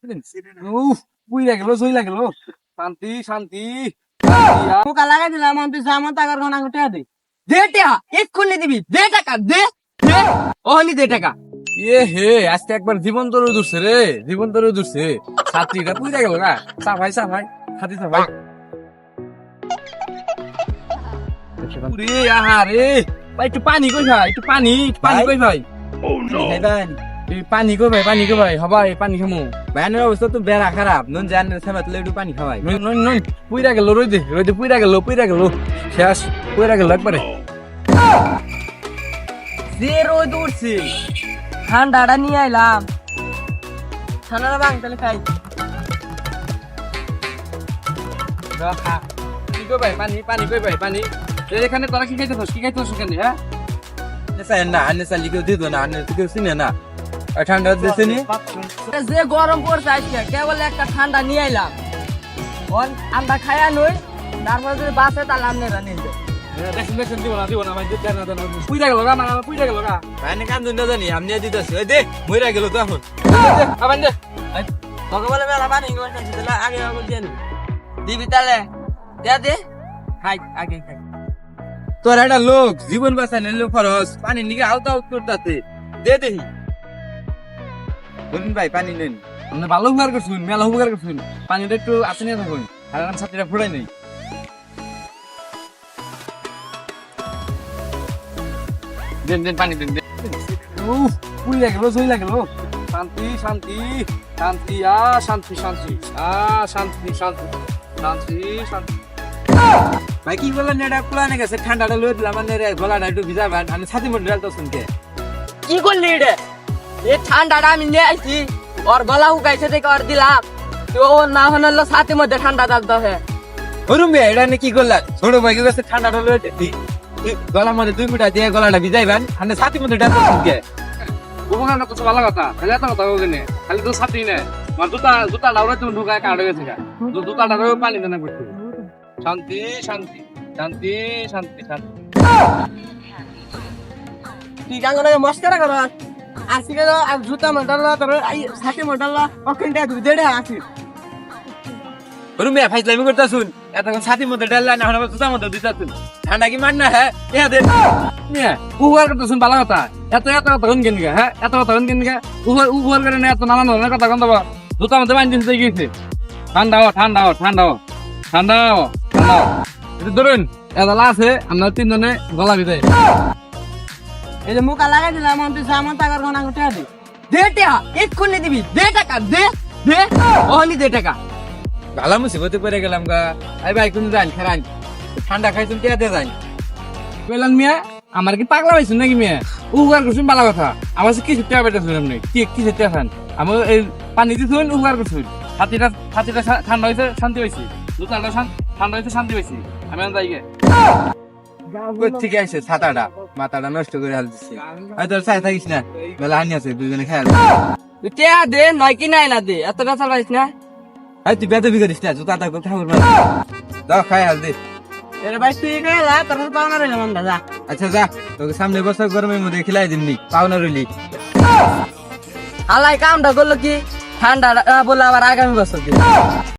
উফ পুইরা গেল সইলা গেল শান্তি শান্তি পোকা লাগাই দিলাম তুই আমার টাকার ঘন আঙুল টাকা দে দে টিয়া এক্ষুনি দিবি দে টাকা দে দে ওহনি দে টাকা এ হে আজকে একবার জীবন তোরে দূরছে রে জীবন তোরে দূরছে ছাত্রীটা পুইরা গেল না সাফাই হাতি সাফাই পুরি আহারে ভাই একটু পানি কই ভাই একটু পানি কই ভাই এই পানি কই ভাই হবাই পানি খামু ভাইনের অবস্থা তো বেড়া খারাপ নুন জান সেমাতলে একটু পানি খাওয়াই নই পুইরা গেল রই দে পুইরা গেল শেষ পুইরা গেল একবারে যে রোদ উঠছে ঠান্ডাটা নিয়ে আইলাম ঠান্ডাটা ভাঙ তাহলে খাই কি কই ভাই পানি কই ভাই পানি এখানে তোরা কি খাইতেছস কেন হ্যাঁ না আনে চালি কেউ দিত না আনে কেউ চিনে না ঠান্ডা দিছে নি যে গরম পড়ছে আজকে কেবল একটা ঠান্ডা নিয়ে আইলাম আমরা খাইয়া নই তারপর যদি বাসে তাহলে আপনি নিয়ে দেখুন দিব না ভাই পুইরা গেল না পুইরা গেল না ভাইনে কাম দুন জানি আমনি দিতেছে ওই দে মইরা গেল তো এখন আবার দে তোকে বলে মেলা পানি আগে দিয়ে দিবি তাহলে দে খাই আগে খাই তোর একটা লোক জীবন বাঁচানোর লোক খরচ পানি নিকে আউট করতেছে দে দেহি বলুন ভাই পানি নেন আপনি ভালো উপকার করছুন মেলা উপকার করছুন পানিটা একটু আসে নিয়ে থাকুন আর ছাত্রীরা ফুটাই নেই দেন পানি দেন উফ পুইরা গেল সইলা গেল শান্তি শান্তি শান্তি শান্তি শান্তি শান্তি ভাই কি বললেন এটা পুরানে গেছে ঠান্ডাটা লয়ে দিলাম মানে গলাটা একটু ভিজা ভাই আমি ছাতি মধ্যে ডালতো শুনতে কি করলি রে এই ঠান্ডাটা আমি নিয়ে আইছি ওর গলা হুকাইছে দেখে ওর দিলাম তো ও না হলো ছাতির মধ্যে ঠান্ডা ডালতে হয় হরুম ভাই এটা কি করলা ছোট ভাই গেছে ঠান্ডাটা লয়ে গলার মধ্যে 2 মিনিট দিয়ে গলাটা ভিজাইবেন আমি ছাতি মধ্যে ডালতো শুনতে উপকার না তো ভালো কথা তাহলে এত কথা ওখানে খালি তো ছাত্রী নেই আমার জুতা ডাউরে তুমি ঢুকায় কাট হয়ে গেছে জুতা ডাউরে পানি দেনা করতে শান্তি শান্তি শান্তি শান্তি শান্তি তুই গাঙ্গনে মস্করা কর আসি গেল আর জুতা মডাল্লা তোর এই ছাতি মডাল্লা ওখানটা তুই দেড়ে আসি হরুম ভাই ফাইজলামি করতা শুন এতক্ষণ ছাতি মধ্যে ডাললা না এখন জুতার মধ্যে দিতা শুন ঠান্ডা কি মান না হ্যাঁ এ দে মিয়া উপকার করতে শুন ভালো কথা এত কথা কোন কেন হ্যাঁ এত কথা কোন কেন উপকার করে না এত নানান ধরনের কথা কোন দেবো জুতা মধ্যে বান্ধি দিতে গিয়েছে ঠান্ডা ধরুন এদালা আছে আমরা তিনজনে গলা বিদায় এই যে মুখা লাগাই দিলাম তুই আমার টাকার ঘন আঙুল টাকা দে টিয়া এক্ষুনি দিবি দে টাকা দে ওহনি দে টাকা ভালো মুসিবতে পড়ে গেলাম গা আই ভাই কোন যান খেরান ঠান্ডা খাইছুন টিয়াতে যান কইলাম মিয়া আমার কি পাগলা হইছুন নাকি মিয়া উপকার করছুন ভালো কথা আমার কি টিয়া বেটাছুন আপনি কি টিয়া খান আমি এই পানি দিছুন উপকার করছুন ছাতিটা ঠান্ডা হয়েছে শান্তি হয়েছে জুতাটা ঠান্ডা হয়েছে শান্তি হয়েছে আমি যাই গে ঠিক আছে ছাতাটা মাথাটা নষ্ট করে হাল দিচ্ছি আর তোর চাই থাকিস না বেলা হানি আছে দুজনে খেয়াল টিয়া দে নয় কি নাই না দে এত বেচা পাইস না তুই বেদবি করিস না জুতা তা ঠাকুর মানে দাও খাই হাল দে এরে ভাই তুই গেলা তোর পাওনা রইলাম আমরা যা আচ্ছা যা তোকে সামনে বছর গরমের মধ্যে খিলাই দিননি পাওনা রইলি আলাই কামটা করলো কি ঠান্ডা বলে আবার আগামী বছর